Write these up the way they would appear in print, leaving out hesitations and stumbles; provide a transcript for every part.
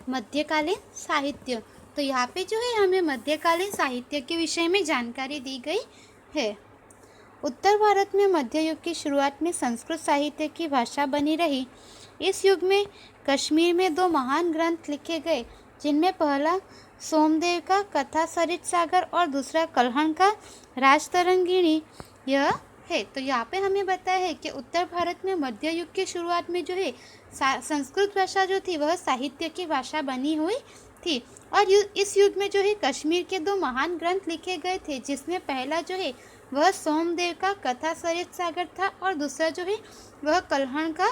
मध्यकालीन साहित्य। तो यहाँ पे जो है हमें मध्यकालीन साहित्य के विषय में जानकारी दी गई है। उत्तर भारत में मध्य युग की शुरुआत में संस्कृत साहित्य की भाषा बनी रही। इस युग में कश्मीर में दो महान ग्रंथ लिखे गए, जिनमें पहला सोमदेव का कथा सरित सागर और दूसरा कल्हण का राजतरंगिणी यह है। तो यहाँ पे हमें बताया है कि उत्तर भारत में मध्य युग की शुरुआत में जो है संस्कृत भाषा जो थी वह साहित्य की भाषा बनी हुई थी। और इस युग में जो है कश्मीर के दो महान ग्रंथ लिखे गए थे, जिसमें पहला जो है वह सोमदेव का कथा सरित सागर था और दूसरा जो है वह कल्हण का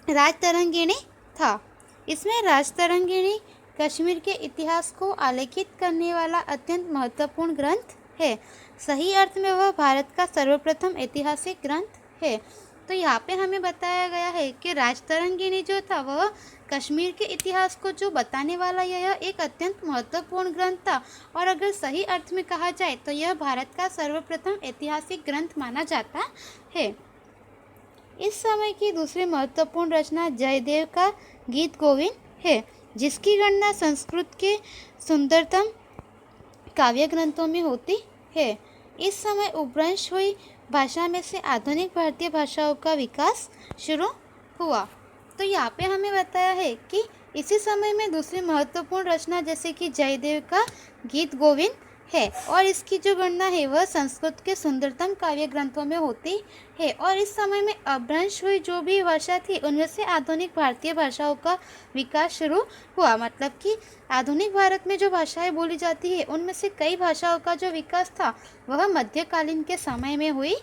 राजतरंगिणी था। इसमें राजतरंगिणी कश्मीर के इतिहास को आलेखित करने वाला अत्यंत महत्वपूर्ण ग्रंथ है। सही अर्थ में वह भारत का सर्वप्रथम ऐतिहासिक ग्रंथ है। तो यहाँ पे हमें बताया गया है कि राजतरंगिणी जो था वह कश्मीर के इतिहास को जो बताने वाला यह एक अत्यंत महत्वपूर्ण ग्रंथ था, और अगर सही अर्थ में कहा जाए तो यह भारत का सर्वप्रथम ऐतिहासिक ग्रंथ माना जाता है। इस समय की दूसरी महत्वपूर्ण रचना जयदेव का गीत गोविंद है, जिसकी गणना संस्कृत के सुंदरतम काव्य ग्रंथों में होती है। इस समय उपभ्रंश हुई भाषा में से आधुनिक भारतीय भाषाओं का विकास शुरू हुआ। तो यहाँ पे हमें बताया है कि इसी समय में दूसरी महत्वपूर्ण रचना जैसे कि जयदेव का गीत गोविंद है, और इसकी जो गणना है वह संस्कृत के सुंदरतम काव्य ग्रंथों में होती है। और इस समय में अपभ्रंश हुई जो भी भाषा थी उनमें से आधुनिक भारतीय भाषाओं का विकास शुरू हुआ। मतलब कि आधुनिक भारत में जो भाषाएं बोली जाती है उनमें से कई भाषाओं का जो विकास था वह मध्यकालीन के समय में हुई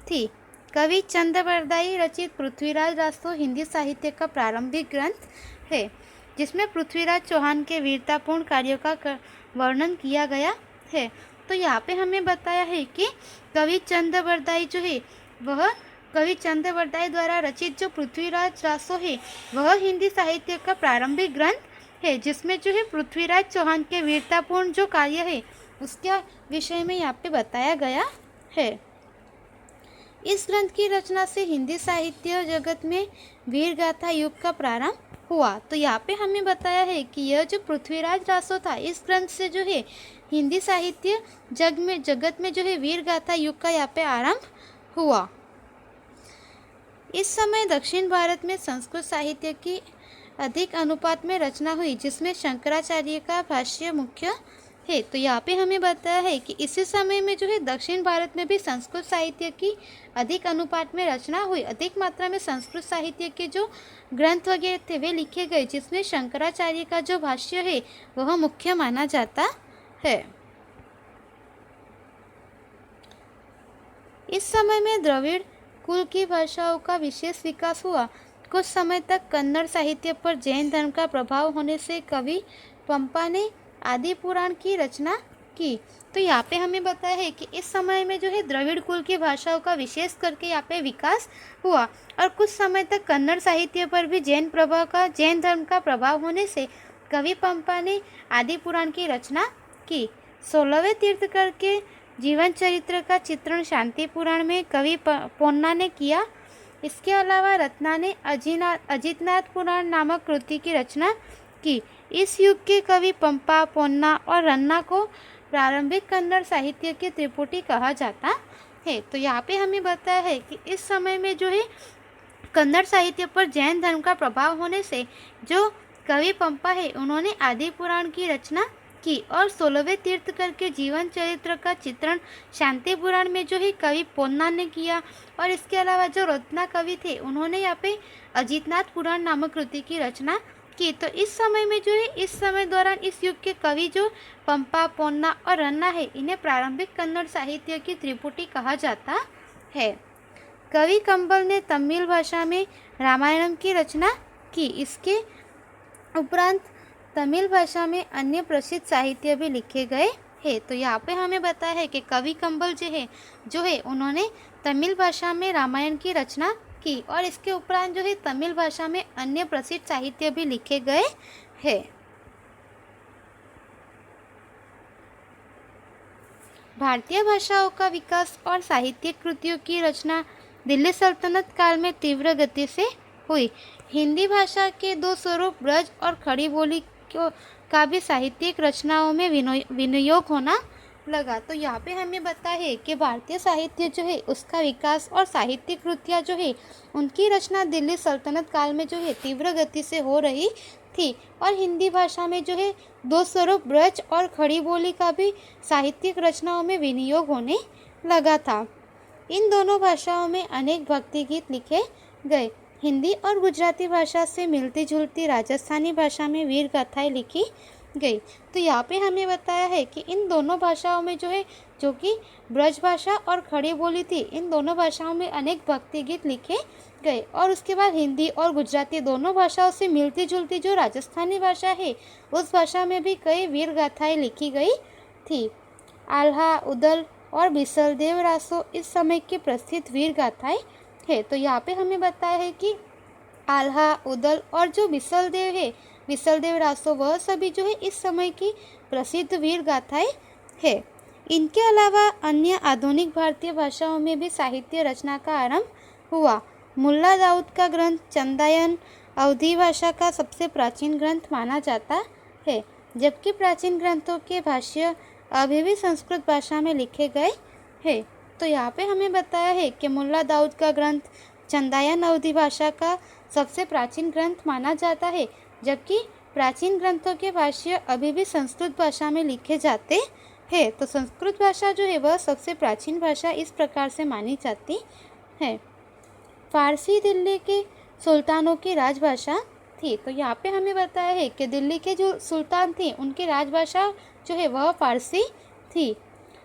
थी। कवि चंद्रबरदाई रचित पृथ्वीराज रासो हिंदी साहित्य का प्रारंभिक ग्रंथ है, जिसमें पृथ्वीराज चौहान के वीरतापूर्ण कार्यों का वर्णन किया गया है। तो यहाँ पे हमें बताया है कि कवि चंद्रबरदाई जो है वह कवि चंद्रबरदाई द्वारा रचित जो पृथ्वीराज रासो है वह हिंदी साहित्य का प्रारंभिक ग्रंथ है, जिसमें जो है पृथ्वीराज चौहान के वीरतापूर्ण जो कार्य है उसके विषय में यहाँ पे बताया गया है। इस ग्रंथ की रचना से हिंदी साहित्य जगत में वीर गाथा युग का प्रारंभ हुआ। तो यहाँ पे हमें बताया है कि यह जो पृथ्वीराज रासो था इस ग्रंथ से जो है हिंदी साहित्य जगत में जो है वीर गाथा युग का यहाँ पे आरंभ हुआ। इस समय दक्षिण भारत में संस्कृत साहित्य की अधिक अनुपात में रचना हुई, जिसमें शंकराचार्य का भाष्य मुख्य है। तो यहाँ पे हमें बताया है कि इसी समय में जो है दक्षिण भारत में भी संस्कृत साहित्य की अधिक अनुपात में रचना हुई। अधिक मात्रा में संस्कृत साहित्य के जो ग्रंथ वगैरह थे वे लिखे गए, जिसमें शंकराचार्य का जो भाष्य है वह मुख्य माना जाता है। इस समय में द्रविड़ कुल की भाषाओं का विशेष विकास हुआ। कुछ समय तक कन्नड़ साहित्य पर जैन धर्म का प्रभाव होने से कवि पंपा ने आदि पुराण की रचना की। तो यहाँ पे हमें बताया है कि इस समय में जो है द्रविड़ कुल की भाषाओं का विशेष करके यहाँ पे विकास हुआ, और कुछ समय तक कन्नड़ साहित्य पर भी जैन धर्म का प्रभाव होने से कवि पंपा ने आदि पुराण की रचना की। 16वें तीर्थंकर के जीवन चरित्र का चित्रण शांति पुराण में कवि पोन्ना ने किया। इसके अलावा रत्ना ने अजितनाथ पुराण नामक कृति की रचना की। इस युग के कवि पंपा, पोन्ना और रन्ना को प्रारंभिक कन्नड़ साहित्य की त्रिपुटी कहा जाता है। तो यहाँ पे हमें बताया है कि इस समय में जो है कन्नड़ साहित्य पर जैन धर्म का प्रभाव होने से जो कवि पंपा है उन्होंने आदि पुराण की रचना की, और 16वें तीर्थंकर के जीवन चरित्र का चित्रण शांति पुराण में जो है कवि पोन्ना ने किया। और इसके अलावा जो रत्ना कवि थे उन्होंने यहाँ पे अजितनाथ पुराण नामक कृति की रचना की। तो इस समय में जो है इस समय दौरान इस युग के कवि जो पंपा, पोन्ना और रन्ना है इन्हें प्रारंभिक कन्नड़ साहित्य की त्रिपुटी कहा जाता है। कवि कंबल ने तमिल भाषा में रामायणम की रचना की। इसके उपरांत तमिल भाषा में अन्य प्रसिद्ध साहित्य भी लिखे गए हैं। तो यहाँ पे हमें बताया है कि कवि कंबल जो है उन्होंने तमिल भाषा में रामायण की रचना की, और इसके उपरांत जो है तमिल भाषा में अन्य प्रसिद्ध साहित्य भी लिखे गए हैं। भारतीय भाषाओं का विकास और साहित्यिक कृतियों की रचना दिल्ली सल्तनत काल में तीव्र गति से हुई। हिंदी भाषा के दो स्वरूप ब्रज और खड़ी बोली का भी साहित्यिक रचनाओं में विनियोग होना लगा। तो यहाँ पे हमें पता है कि भारतीय साहित्य जो है उसका विकास और साहित्यिक कृतियाँ जो है उनकी रचना दिल्ली सल्तनत काल में जो है तीव्र गति से हो रही थी। और हिंदी भाषा में जो है दो स्वरूप ब्रज और खड़ी बोली का भी साहित्यिक रचनाओं में विनियोग होने लगा था। इन दोनों भाषाओं में अनेक भक्ति गीत लिखे गए। हिंदी और गुजराती भाषा से मिलती जुलती राजस्थानी भाषा में वीर गाथाएँ लिखी गई। तो यहाँ पे हमें बताया है कि इन दोनों भाषाओं में जो है, जो कि ब्रज भाषा और खड़ी बोली थी, इन दोनों भाषाओं में अनेक भक्ति गीत लिखे गए। और उसके बाद हिंदी और गुजराती दोनों भाषाओं से मिलती जुलती जो राजस्थानी भाषा है, उस भाषा में भी कई वीर गाथाएँ लिखी गई थी। आल्हा, उदल और बिसल देव रासो इस समय की प्रसिद्ध वीर गाथाएँ है। तो यहाँ पे हमें बताया है कि आल्हा, उदल और जो बिसल देव है, बिसल देव रासो, वह सभी जो है इस समय की प्रसिद्ध वीर गाथाएँ है। इनके अलावा अन्य आधुनिक भारतीय भाषाओं में भी साहित्य रचना का आरंभ हुआ। मुल्ला दाऊद का ग्रंथ चंदायन अवधी भाषा का सबसे प्राचीन ग्रंथ माना जाता है, जबकि प्राचीन ग्रंथों के भाष्य अभी भी संस्कृत भाषा में लिखे गए हैं। तो यहाँ पे हमें बताया है कि मुल्ला दाऊद का ग्रंथ चंदायन अवधी भाषा का सबसे प्राचीन ग्रंथ माना जाता है, जबकि प्राचीन ग्रंथों के भाष्य अभी भी संस्कृत भाषा में लिखे जाते हैं। तो संस्कृत भाषा जो है वह सबसे प्राचीन भाषा इस प्रकार से मानी जाती है। फारसी दिल्ली के सुल्तानों की राजभाषा थी। तो यहाँ पे हमें बताया है कि दिल्ली के जो सुल्तान थे उनकी राजभाषा जो है वह फारसी थी।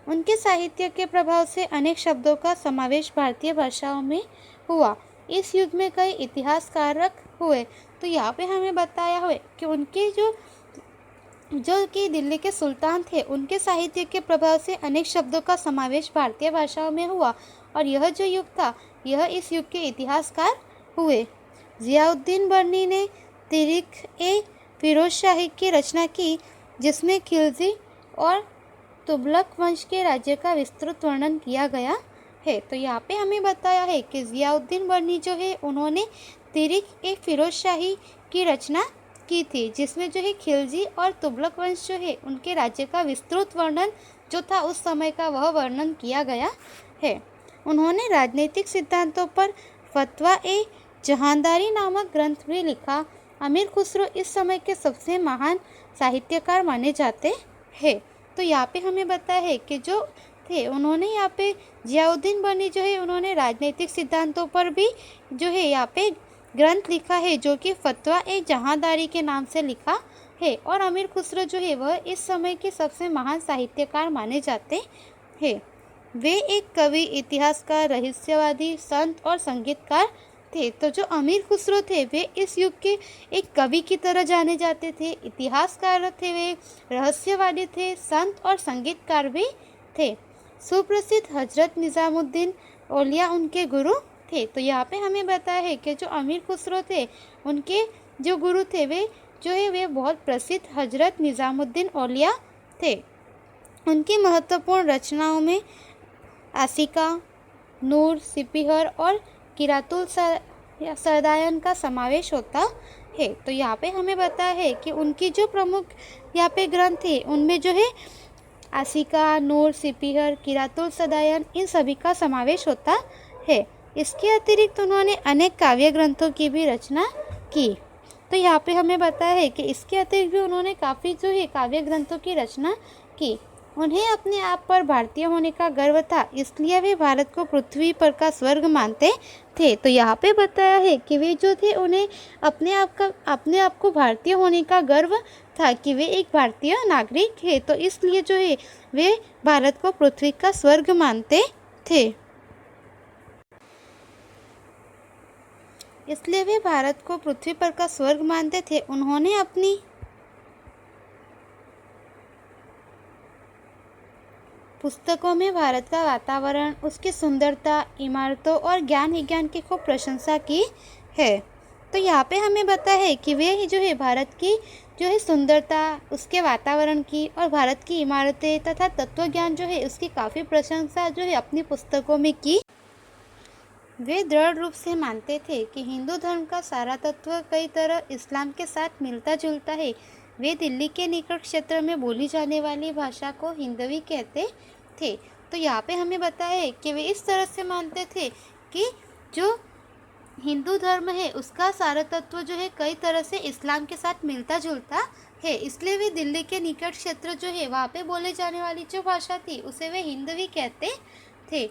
उनके साहित्य के प्रभाव से अनेक शब्दों का समावेश भारतीय भाषाओं में हुआ। इस युग में कई इतिहासकारक हुए। तो यहाँ पे हमें बताया हुआ कि उनके जो कि दिल्ली के सुल्तान थे, उनके साहित्य के प्रभाव से अनेक शब्दों का समावेश भारतीय भाषाओं में हुआ। और यह जो युग था, यह इस युग के इतिहासकार हुए। ज़ियाउद्दीन बर्नी ने तारीख़-ए-फ़िरोज़शाही की रचना की, जिसमें खिलजी और तुगलक वंश के राज्य का विस्तृत वर्णन किया गया है। तो यहाँ पे हमें बताया है कि ज़ियाउद्दीन बर्नी जो है उन्होंने तारीख़-ए-फ़िरोज़शाही की रचना की थी, जिसमें जो है खिलजी और तुगलक वंश जो है उनके राज्य का विस्तृत वर्णन जो था उस समय का, वह वर्णन किया गया है। उन्होंने राजनीतिक सिद्धांतों पर फ़तवा-ए-जहांदारी नामक ग्रंथ भी लिखा। अमीर खुसरो इस समय के सबसे महान साहित्यकार माने जाते हैं। तो यहाँ पे हमें बताया है कि जो थे उन्होंने यहाँ पे ज़ियाउद्दीन बर्नी जो है उन्होंने राजनीतिक सिद्धांतों पर भी जो है यहाँ पे ग्रंथ लिखा है, जो कि फ़तवा-ए-जहांदारी के नाम से लिखा है। और अमीर खुसरो जो है वह इस समय के सबसे महान साहित्यकार माने जाते हैं। वे एक कवि, इतिहासकार, रहस्यवादी, संत और संगीतकार थे। तो जो अमीर खुसरो थे वे इस युग के एक कवि की तरह जाने जाते थे, इतिहासकार थे, वे रहस्यवादी थे, संत और संगीतकार भी थे। सुप्रसिद्ध हजरत निज़ामुद्दीन औलिया उनके गुरु थे। तो यहाँ पे हमें बताया है कि जो अमीर खुसरो थे उनके जो गुरु थे वे बहुत प्रसिद्ध हजरत निज़ामुद्दीन औलिया थे। उनकी महत्वपूर्ण रचनाओं में आशिका, नूर, सिपीहर और किरातुल सरदायन का समावेश होता है। तो यहाँ पे हमें बताया है कि उनकी जो प्रमुख यहाँ पे ग्रंथ थे उनमें जो है आशिका, नूर, सिपीहर, किरातुल सरदायन, इन सभी का समावेश होता है। इसके अतिरिक्त उन्होंने अनेक काव्य ग्रंथों की भी रचना की। तो यहाँ पे हमें बताया है कि इसके अतिरिक्त भी उन्होंने काफ़ी जो है काव्य ग्रंथों की रचना की। उन्हें अपने आप पर भारतीय होने का गर्व था, इसलिए वे भारत को पृथ्वी पर का स्वर्ग मानते थे। तो यहाँ पे बताया है कि वे जो थे उन्हें अपने आप को भारतीय होने का गर्व था कि वे एक भारतीय नागरिक है। तो इसलिए जो है वे भारत को पृथ्वी का स्वर्ग मानते थे। इसलिए वे भारत को पृथ्वी पर का स्वर्ग मानते थे। उन्होंने अपनी पुस्तकों में भारत का वातावरण, उसकी सुंदरता, इमारतों और ज्ञान विज्ञान की खूब प्रशंसा की है। तो यहाँ पे हमें बताया है कि वे जो है भारत की जो है सुंदरता, उसके वातावरण की और भारत की इमारतें तथा तत्वज्ञान जो है उसकी काफ़ी प्रशंसा जो है अपनी पुस्तकों में की। वे दृढ़ रूप से मानते थे कि हिंदू धर्म का सारा तत्व कई तरह इस्लाम के साथ मिलता जुलता है। वे दिल्ली के निकट क्षेत्र में बोली जाने वाली भाषा को हिंदवी कहते थे। तो यहाँ पे हमें बताया है कि वे इस तरह से मानते थे कि जो हिंदू धर्म है उसका सारा तत्व जो है कई तरह से इस्लाम के साथ मिलता जुलता है, इसलिए वे दिल्ली के निकट क्षेत्र जो है वहाँ पे बोले जाने वाली जो भाषा थी उसे वे हिंदवी कहते थे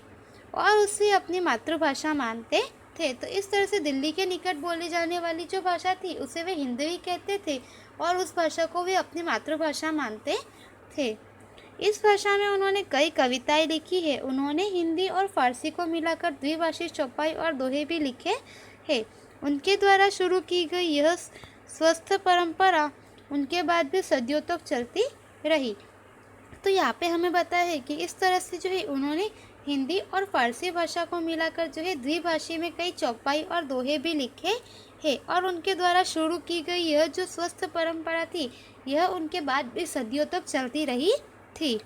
और उसे अपनी मातृभाषा मानते थे। तो इस तरह से दिल्ली के निकट बोली जाने वाली जो भाषा थी उसे वे हिंदवी कहते थे और उस भाषा को वे अपनी मातृभाषा मानते थे। इस भाषा में उन्होंने कई कविताएं लिखी है। उन्होंने हिंदी और फारसी को मिलाकर द्विभाषी चौपाई और दोहे भी लिखे हैं। उनके द्वारा शुरू की गई यह स्वस्थ परंपरा उनके बाद भी सदियों तक चलती रही। तो यहाँ पे हमें बताया है कि इस तरह से जो है उन्होंने हिंदी और फारसी भाषा को मिलाकर जो है द्विभाषी में कई चौपाई और दोहे भी लिखे हैं और उनके द्वारा शुरू की गई यह जो स्वस्थ परंपरा थी यह उनके बाद भी सदियों तक चलती रही थी।